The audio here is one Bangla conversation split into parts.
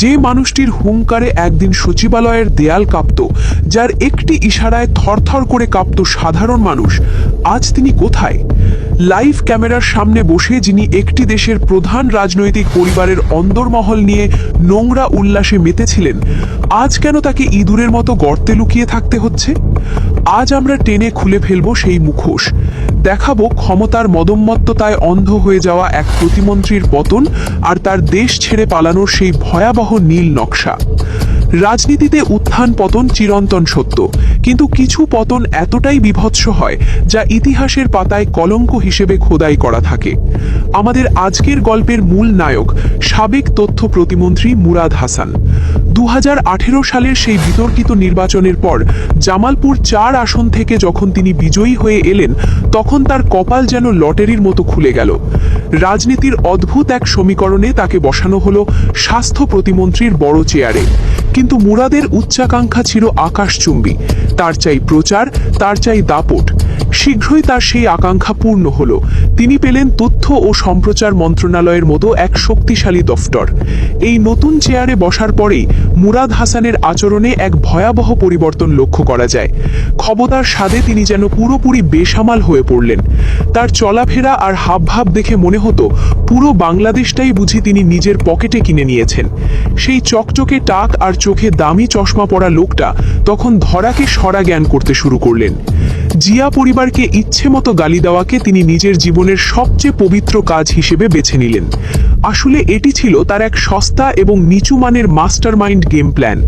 যে মানুষটির হুঙ্কারে একদিন সচিবালয়ের দেয়াল কাঁপত, যার একটি ইশারায় থরথর করে কাঁপত সাধারণ মানুষ, আজ তিনি কোথায়? লাইভ ক্যামেরার সামনে বসে যিনি একটি দেশের প্রধান রাজনৈতিক পরিবারের অন্দরমহল নিয়ে নোংরা উল্লাসে মেতেছিলেন, আজ কেন তাকে ইঁদুরের মতো গর্তে লুকিয়ে থাকতে হচ্ছে? আজ আমরা টেনে খুলে ফেলব সেই মুখোশ। দেখাবো ক্ষমতার মদোন্মত্ততায় অন্ধ হয়ে যাওয়া এক প্রতিমন্ত্রীর পতন আর তার দেশ ছেড়ে পালানোর সেই ভয়াবহ নীল নকশা। রাজনীতিতে উত্থান পতন চিরন্তন সত্য, কিন্তু কিছু পতন এতটাই বীভৎস হয় যা ইতিহাসের পাতায় কলঙ্ক হিসেবে খোদাই করা থাকে। আমাদের আজকের গল্পের মূল নায়ক সাবেক তথ্য প্রতিমন্ত্রী মুরাদ হাসান। 2018 সালের সেই বিতর্কিত নির্বাচনের পর জামালপুর 4 আসন থেকে যখন তিনি বিজয়ী হয়ে এলেন, তখন তার কপাল যেন লটারির মতো খুলে গেল। রাজনীতির অদ্ভুত এক সমীকরণে তাকে বসানো হলো স্বাস্থ্য প্রতিমন্ত্রীর বড় চেয়ারে। কিন্তু মুরাদের উচ্চাকাঙ্ক্ষা ছিল আকাশচুম্বী। তার চাই প্রচার, তার চাই দাপট। শীঘ্রই তার সেই আকাঙ্ক্ষা পূর্ণ হলো। তিনি পেলেন তথ্য ও সম্প্রচার মন্ত্রণালয়ের মতো এক শক্তিশালী দফতর। এই নতুন চেয়ারে বসার পরেই মুরাদ হাসানের আচরণে এক ভয়াবহ পরিবর্তন লক্ষ্য করা যায়। ক্ষমতার স্বাদে তিনি যেন পুরোপুরি বেসামাল হয়ে পড়লেন। তার চলাফেরা আর হাবভাব দেখে মনে হতো পুরো বাংলাদেশটাই বুঝি তিনি নিজের পকেটে কিনে নিয়েছেন। সেই চকচকে টাক আর চোখে দামি চশমা পরা লোকটা তখন ধরাকে সরা জ্ঞান করতে শুরু করলেন। জিয়া পরিবারকে ইচ্ছে মতো গালি দেওয়াকে তিনি নিজের জীবনের সবচেয়ে পবিত্র কাজ হিসেবে বেছে নিলেন। আসলে এটি ছিল তার এক সস্তা এবং নিচু মানের মাস্টারমাইন্ড গেম প্ল্যান।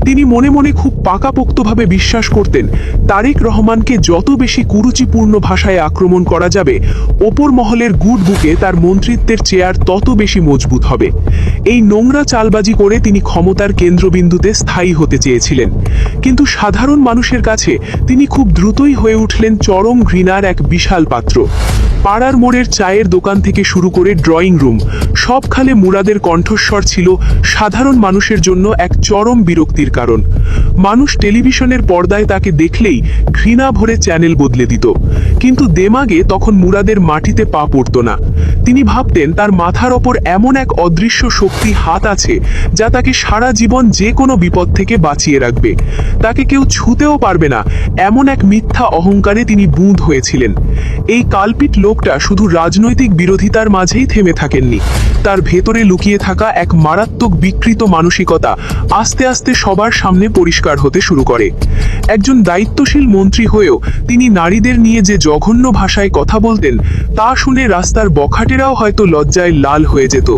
তিনি মনে মনে খুব পাকাপোক্তভাবে বিশ্বাস করতেন তারেক রহমানকে যত বেশি কুরুচিপূর্ণ ভাষায় আক্রমণ করা যাবে, ওপর মহলের গুড বুকে তার মন্ত্রিত্বের চেয়ার তত বেশি মজবুত হবে। এই নোংরা চালবাজি করে তিনি ক্ষমতার কেন্দ্রবিন্দুতে স্থায়ী হতে চেয়েছিলেন। কিন্তু সাধারণ মানুষের কাছে তিনি খুব দ্রুতই হয়ে উঠলেন চরম ঘৃণার এক বিশাল পাত্র। পাড়ার মোড়ের চায়ের দোকান থেকে শুরু করে ড্রয়িং রুম, সবখানে মুরাদের কণ্ঠস্বর ছিল সাধারণ মানুষের জন্য এক চরম বিরক্তির কারণ। মানুষ টেলিভিশনের পর্দায় তাকে দেখলেই ঘৃণা ভরে চ্যানেল বদলে দিত, কিন্তু দেমাগে তখন মুরাদের মাটিতে পা পড়ত না। তিনি ভাবতেন তার মাথার ওপর এমন এক অদৃশ্য শক্তি হাত আছে যা তাকে সারা জীবন যে কোনো বিপদ থেকে বাঁচিয়ে রাখবে। তাকে কেউ ছুঁতেও পারবে না, এমন এক মিথ্যা অহংকারে তিনি বুঁদ হয়েছিলেন। এই কালপিট লোকটা শুধু রাজনৈতিক বিরোধিতার মাঝেই থেমে থাকেননি। তার ভেতরে লুকিয়ে থাকা এক মারাত্মক বিকৃত মানসিকতা আস্তে আস্তে সবার সামনে পরিষ্কার হতে শুরু করে। একজন দায়িত্বশীল মন্ত্রী হয়েও তিনি নারীদের নিয়ে যে জঘন্য ভাষায় কথা বলতেন, তা শুনে রাস্তার বখাটেরাও হয়তো লজ্জায় লাল হয়ে যেত।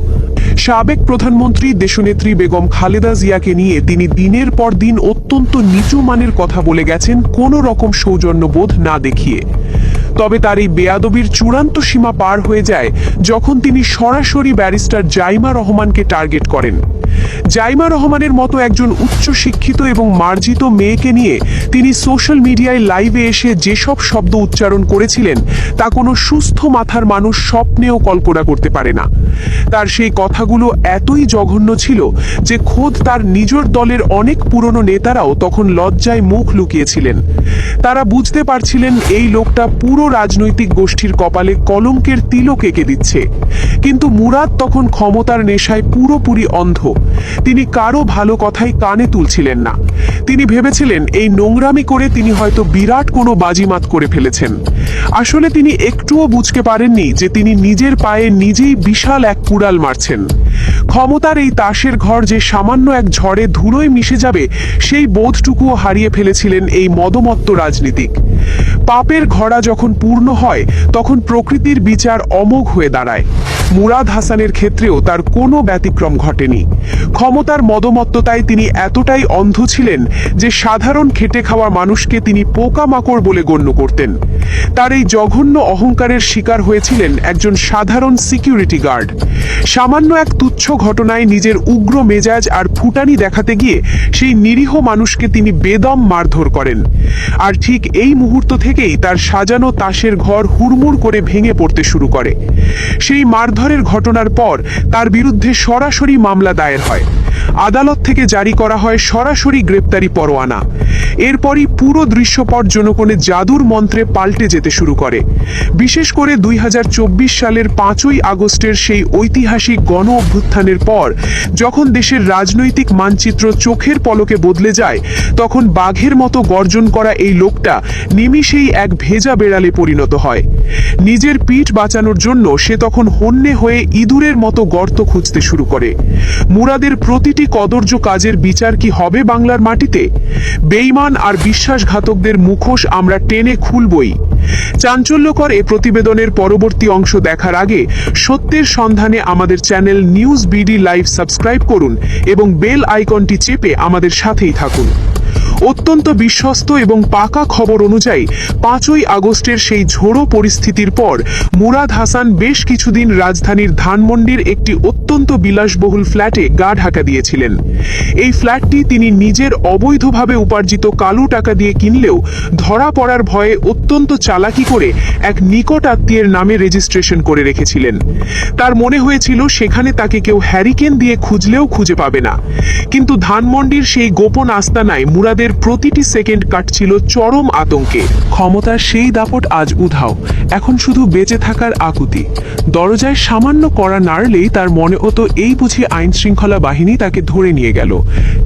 সাবেক প্রধানমন্ত্রী দেশনেত্রী বেগম খালেদা জিয়াকে নিয়ে তিনি দিনের পর দিন অত্যন্ত নিচু মানের কথা বলে গেছেন, কোনো রকম সৌজন্যবোধ না দেখিয়ে। তবে তার এই বেয়াদবির চূড়ান্ত সীমা পার হয়ে যায় যখন তিনি সরাসরি ব্যারিস্টার জাইমা রহমানকে টার্গেট করেন। জাইমা রহমানের মতো একজন উচ্চশিক্ষিত এবং মার্জিত মেয়েকে নিয়ে তিনি সোশ্যাল মিডিয়ায় লাইভে এসে যেসব শব্দ উচ্চারণ করেছিলেন, তা কোনো সুস্থ মাথার মানুষ স্বপ্নেও কল্পনা করতে পারে না। তার সেই কথাগুলো এতই জঘন্য ছিল যে খোদ তার নিজের দলের অনেক পুরনো নেতারাও তখন লজ্জায় মুখ লুকিয়েছিলেন। তারা বুঝতে পারছিলেন এই লোকটা পুরো রাজনৈতিক গোষ্ঠীর কপালে কলঙ্কের তিলক এঁকে দিচ্ছে। কিন্তু মুরাদ তখন ক্ষমতার নেশায় পুরোপুরি অন্ধ। তিনি কারো ভালো কথাই কানে তুলছিলেন না। তিনি ভেবেছিলেন এই নোংরামি করে তিনি হয়তো বিরাট কোনো বাজিমাত করে ফেলেছেন। আসলে তিনি একটুও বুঝতে পারেননি যে তিনি নিজের পায়ে নিজেই বিশাল এক কুড়াল মারছেন। ক্ষমতার এই তাসের ঘর যে সামান্য এক ঝড়ে ধুলোয় মিশে যাবে, সেই বোধটুকুও হারিয়ে ফেলেছিলেন এই মদমত্ত রাজনীতিক। পাপের ঘড়া যখন পূর্ণ হয়, তখন প্রকৃতির বিচার অমোঘ হয়ে দাঁড়ায়। মুরাদ হাসানের ক্ষেত্রেও তার কোনো ব্যতিক্রম ঘটেনি। ক্ষমতার মদমত্ততায় তিনি এতটাই অন্ধ ছিলেন যে সাধারণ খেটে খাওয়া মানুষকে তিনি পোকামাকড় বলে গণ্য করতেন। তার এই জঘন্য অহংকারের শিকার হয়েছিলেন একজন সাধারণ সিকিউরিটি গার্ড। সামান্য এক তুচ্ছ ঘটনায় নিজের উগ্র মেজাজ আর ফুটানি দেখাতে গিয়ে সেই নিরীহ মানুষকে তিনি বেদম মারধর করেন। আর ঠিক এই মুহূর্ত থেকেই তার সাজানো তাসের ঘর হুড়মুড় করে ভেঙে পড়তে শুরু করে। সেই মারধরের ঘটনার পর তার বিরুদ্ধে সরাসরি মামলা দায়ের হয়। আদালত থেকে জারি করা হয় সরাসরি গ্রেপ্তারি পরোয়ানা। এরপরই পুরো দৃশ্যপট জনগণের জাদুর মন্ত্রে পাল্টে যেতে শুরু করে। বিশেষ করে 2024 সালের 5ই আগস্টের সেই ঐতিহাসিক গণ অভ্যুত্থানের পর যখন দেশের রাজনৈতিক মানচিত্র চোখের পলকে বদলে যায়, তখন বাঘের মতো গর্জন করা এই লোকটা নিমিষেই এক ভেজা বেড়ালে পরিণত হয়। নিজের পিঠ বাঁচানোর জন্য সে তখন হন্যে হয়ে ইঁদুরের মতো গর্ত খুঁজতে শুরু করে। মুরাদের প্রতিটি কদর্য কাজের বিচার কি হবে বাংলার মাটিতে? বেঈমান আর বিশ্বাসঘাতকদের মুখোশ আমরা টেনে খুলবই। চাঞ্চল্যকর এ প্রতিবেদনের পরবর্তী অংশ দেখার আগে সত্যের সন্ধানে আমাদের channel news BD live subscribe করুন এবং বেল আইকনটি চেপে আমাদের সাথেই থাকুন। অত্যন্ত বিশ্বস্ত এবং পাকা খবর অনুযায়ী 5ই আগস্টের সেই ঝোড়ো পরিস্থিতির পর মুরাদ হাসান বেশ কিছুদিন রাজধানীর ধানমন্ডির একটি অত্যন্ত বিলাসবহুল ফ্ল্যাটে গা ঢাকা দিয়েছিলেন। এই ফ্ল্যাটটি তিনি নিজের অবৈধভাবে উপার্জিত কালো টাকা দিয়ে কিনলেও ধরা পড়ার ভয়ে অত্যন্ত চালাকি করে এক নিকট আত্মীয়ের নামে রেজিস্ট্রেশন করে রেখেছিলেন। তার মনে হয়েছিল সেখানে তাকে কেউ হ্যারিকেন দিয়ে খুঁজলেও খুঁজে পাবে না। কিন্তু ধানমন্ডির সেই গোপন আস্তানায় মুরাদের প্রতিটি সেকেন্ড কাটছিল চরম আতঙ্কে। ক্ষমতার সেই দাপট আজ উধাও, এখন শুধু বেঁচে থাকার আকুতি। দরজায় সামান্য কড়া নাড়লেই তার মনে হতো এই বুঝি আইন শৃঙ্খলা বাহিনী তাকে ধরে নিয়ে গেল।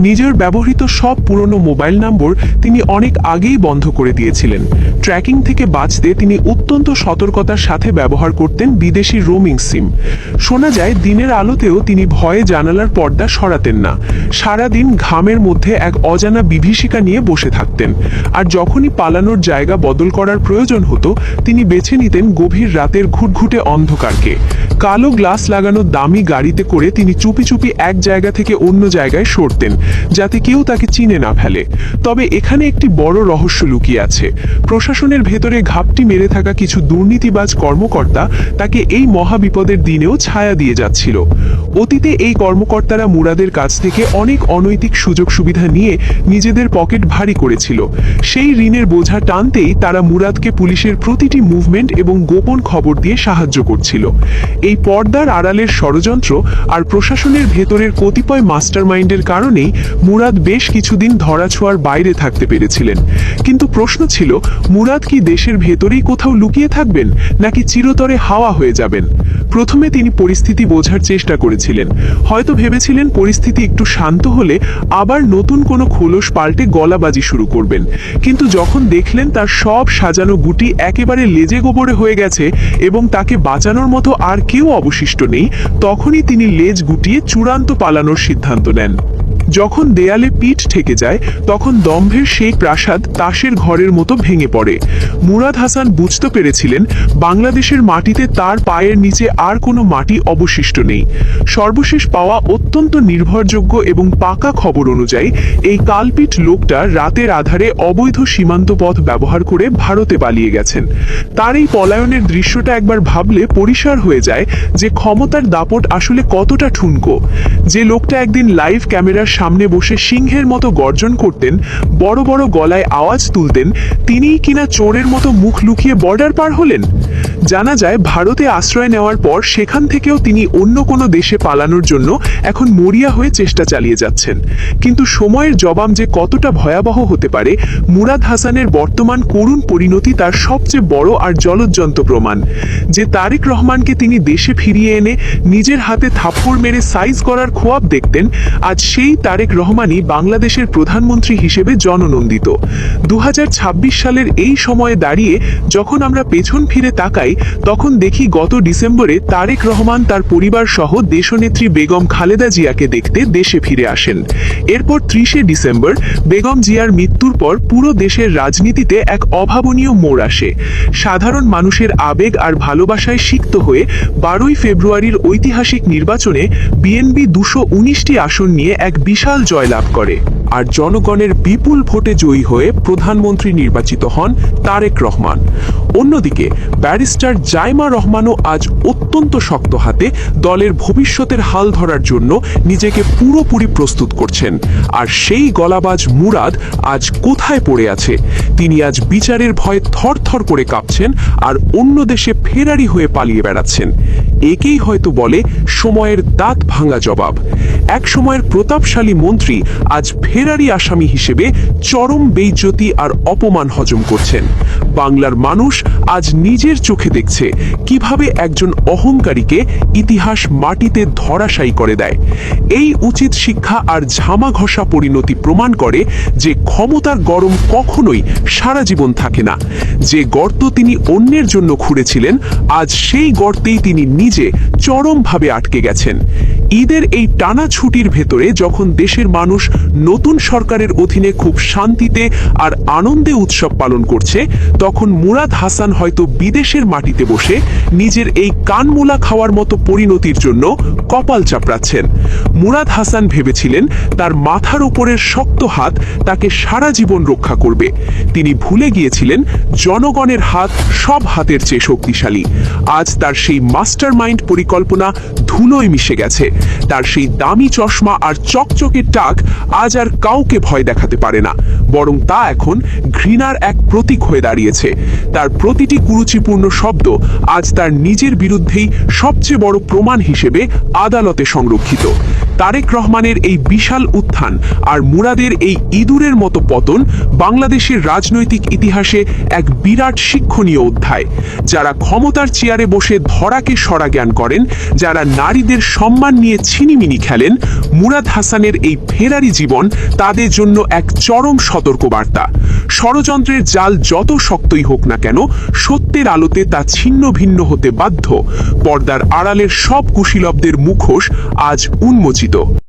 নিজের ব্যবহৃত সব পুরনো মোবাইল নম্বর তিনি অনেক আগেই বন্ধ করে দিয়েছিলেন। ট্র্যাকিং থেকে বাঁচতে তিনি অত্যন্ত সতর্কতার সাথে ব্যবহার করতেন বিদেশি রোমিং সিম। শোনা যায় দিনের আলোতেও তিনি ভয়ে জানালার পর্দা সরাতেন না। সারাদিন ঘামের মধ্যে এক অজানা বিভীষিকা নিয়ে বসে থাকতেন। আর যখনই পালানোর জায়গা বদল করার প্রয়োজন হতো, তিনি বেছে নিতেন গভীর রাতের ঘুটঘুটে অন্ধকারকে। কালো গ্লাস লাগানো দামি গাড়িতে করে তিনি চুপি চুপি এক জায়গা থেকে অন্য জায়গায় সরতেন, যাতে কেউ তাকে চিনে না ফেলে। তবে এখানে একটি বড় রহস্য লুকিয়ে আছে। প্রশাসনের ভেতরে ঘাপটি মেরে থাকা কিছু দুর্নীতিবাজ কর্মকর্তা তাকে এই মহাবিপদের দিনেও ছায়া দিয়ে যাচ্ছিল। অতীতে এই কর্মকর্তারা মুরাদের কাছ থেকে অনেক অনৈতিক সুযোগ সুবিধা নিয়ে নিজেদের পকেট ভারী করেছিল। সেই ঋণের বোঝা টানতেই তারা মুরাদকে পুলিশের প্রতিটি মুভমেন্ট এবং গোপন খবর দিয়ে সাহায্য করছিল। এই পর্দার আড়ালের ষড়যন্ত্র আর প্রশাসনের ভেতরের কতিপয় মাস্টারমাইন্ডের কারণেই মুরাদ বেশ কিছুদিন ধরাছোঁয়ার বাইরে থাকতে পেরেছিলেন। কিন্তু প্রশ্ন ছিল, মুরাদ কি দেশের ভেতরেই কোথাও লুকিয়ে থাকবেন, নাকি চিরতরে হাওয়া হয়ে যাবেন? প্রথমে তিনি পরিস্থিতি বোঝার চেষ্টা করেছিলেন। হয়তো ভেবেছিলেন পরিস্থিতি একটু শান্ত হলে আবার নতুন কোনো খোলস পাল্টে গলাবাজি শুরু করবেন। কিন্তু যখন দেখলেন তার সব সাজানো গুটি একেবারে লেজে গোবরে হয়ে গেছে এবং তাকে বাঁচানোর মতো আর কেউ অবশিষ্ট নেই, তখনই তিনি লেজ গুটিয়ে চূড়ান্ত পালানোর সিদ্ধান্ত নেন। যখন দেয়ালে পিঠ ঠেকে যায়, তখন দম্ভের সেই প্রাসাদ তাসের ঘরের মতো ভেঙে পড়ে। মুরাদ হাসান বুঝতে পেরেছিলেন বাংলাদেশের মাটিতে তার পায়ের নিচে আর কোনো মাটি অবশিষ্ট নেই। সর্বশেষ পাওয়া অত্যন্ত নির্ভরযোগ্য এবং পাকা খবর অনুযায়ী এই কালপিট লোকটা রাতের আধারে অবৈধ সীমান্ত পথ ব্যবহার করে ভারতে পালিয়ে গেছেন। তার এই পলায়নের দৃশ্যটা একবার ভাবলে পরিষ্কার হয়ে যায় যে ক্ষমতার দাপট আসলে কতটা ঠুনকো। যে লোকটা একদিন লাইভ ক্যামেরার সামনে বসে সিংহের মতো গর্জন করতেন, বড় বড় গলায় আওয়াজ তুলতেন, তিনিই কিনা চোরের মতো মুখ লুকিয়ে বর্ডার পার হলেন। জানা যায় ভারতে আশ্রয় নেওয়ার পর সেখান থেকেও তিনি অন্য কোনো দেশে পালানোর জন্য এখন মরিয়া হয়ে চেষ্টা চালিয়ে যাচ্ছেন। কিন্তু সময়ের জবাব যে কতটা ভয়াবহ হতে পারে, মুরাদ হাসানের বর্তমান করুণ পরিণতি তার সবচেয়ে বড় আর জ্বলজ্জন্ত প্রমাণ। যে তারেক রহমানকে তিনি দেশে ফিরিয়ে এনে নিজের হাতে থাপ্পড় মেরে সাইজ করার খোয়াব দেখতেন, আজ সেই তারেক রহমানই বাংলাদেশের প্রধানমন্ত্রী হিসেবে জননন্দিত। 2026 সালের এই সময়ে দাঁড়িয়ে যখন আমরা পেছন ফিরে তাকাই, তখন দেখি গত ডিসেম্বরে তারেক রহমান তার পরিবার সহ দেশনেত্রী বেগম খালেদা জিয়াকে দেখতে দেশে ফিরে আসেন। এরপর 30শে ডিসেম্বর বেগম জিয়ার মৃত্যুর পর পুরো দেশের রাজনীতিতে এক অভাবনীয় মোড় আসে। সাধারণ মানুষের আবেগ আর ভালোবাসায় সিক্ত হয়ে 12ই ফেব্রুয়ারির ঐতিহাসিক নির্বাচনে বিএনপি 219টি আসন নিয়ে এক বিশাল জয়লাভ করে আর জনগণের বিপুল ভোটে জয়ী হয়ে প্রধানমন্ত্রী নির্বাচিত হন তারেক রহমান। অন্যদিকে ব্যারিস্টার জাইমা রহমানও আজ অত্যন্ত শক্ত হাতে দলের ভবিষ্যতের হাল ধরার জন্য নিজেকে পুরোপুরি প্রস্তুত করছেন। আর সেই গলাবাজ মুরাদ আজ কোথায় পড়ে আছে? তিনি আজ বিচারের ভয়ে থরথর করে কাঁপছেন আর অন্য দেশে ফেরারি হয়ে পালিয়ে বেড়াচ্ছেন। একেই হয়তো বলে সময়ের দাঁত ভাঙা জবাব। এক সময়ের প্রতাপশালী মন্ত্রী আজ ফেরারি আসামি হিসেবে চরম বেইজ্জতি আর অপমান হজম করছেন। বাংলার মানুষ আজ নিজের চোখে দেখছে কিভাবে একজন অহংকারীকে ইতিহাস মাটিতে ধরাশায়ী করে দেয়। এই উচিত শিক্ষা আর ঝামা ঘষা পরিণতি প্রমাণ করে যে ক্ষমতার গরম কখনোই সারা জীবন থাকে না। যে গর্ত তিনি অন্যের জন্য খুঁড়েছিলেন, আজ সেই গর্তেই তিনি নিজে চরমভাবে আটকে গেছেন। ঈদের এই টানা ছুটির ভেতরে যখন দেশের মানুষ নতুন সরকারের অধীনে খুব শান্তিতে আর আনন্দে উৎসব পালন করছে, তখন মুরাদ হাসান হয়তো বিদেশের মাটিতে বসে নিজের এই কানমোলা খাওয়ার মতো পরিণতির জন্য কপাল চাপড়াচ্ছেন। মুরাদ হাসান ভেবেছিলেন তার মাথার উপরের শক্ত হাত তাকে সারা জীবন রক্ষা করবে। তিনি ভুলে গিয়েছিলেন জনগণের হাত সব হাতের চেয়ে শক্তিশালী। আজ তার সেই মাস্টারমাইন্ড পরিকল্পনা ধুলোয় মিশে গেছে। তার সেই দামি চশমা আর চকচকে টাক আজ আর কাউকে ভয় দেখাতে পারে না, বরং তা এখন ঘৃণার এক প্রতীক হয়ে দাঁড়িয়েছে। তার প্রতিটি কুরুচিপূর্ণ শব্দ আজ তার নিজের বিরুদ্ধেই সবচেয়ে বড় প্রমাণ হিসেবে আদালতে সংরক্ষিত। তারেক রহমানের এই বিশাল উত্থান আর মুরাদের এই ইঁদুরের মতো পতন বাংলাদেশের রাজনৈতিক ইতিহাসে এক বিরাট শিক্ষণীয় অধ্যায়। যারা ক্ষমতার চেয়ারে বসে ধরাকে সরা জ্ঞান করেন, যারা নারীদের সম্মান নিয়ে ছিনিমিনি খেলেন, মুরাদ হাসানের এই ফেরারি জীবন তাদের জন্য এক চরম সতর্কবার্তা। ষড়যন্ত্রের জাল যত শক্তই হোক না কেন, সত্যের আলোতে তা ছিন্ন ভিন্ন হতে বাধ্য। পর্দার আড়ালের সব কুশীলবদের মুখোশ আজ উন্মোচিত।